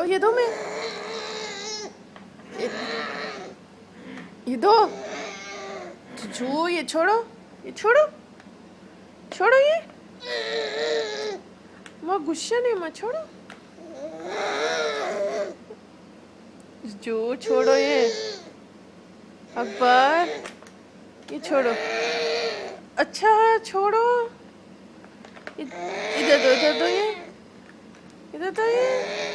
ये दो मैं ये दो जो ये छोड़ो छोड़ो ये माँ गुस्सा नहीं माँ छोड़ो जो छोड़ो ये अकबर ये छोड़ो अच्छा छोड़ो इधर दो ये इधर दो ये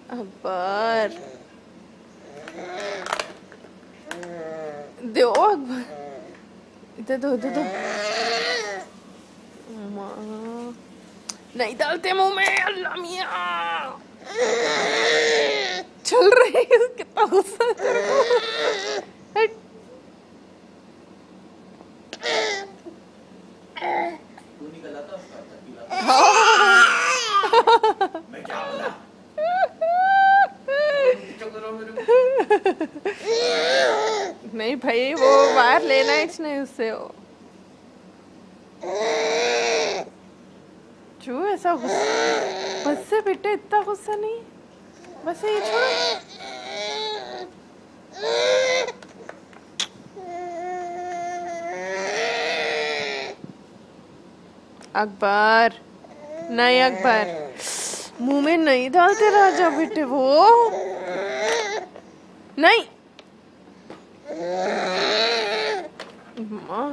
अकबर दो अकबर इधर दो नहीं डालते मुंह में अल्लाह मियाँ चल रही है कितना गुस्सा है तेरे को हट तू निकला था मैं क्या बोला नहीं भाई वो बाहर लेना ही नहीं उससे वो जो ऐसा गुस्सा बस से बेटे इतना गुस्सा नहीं बस ये छोड़ो अकबर नहीं अकबर मुंह में नहीं डालते राजा बेटे वो नहीं माँ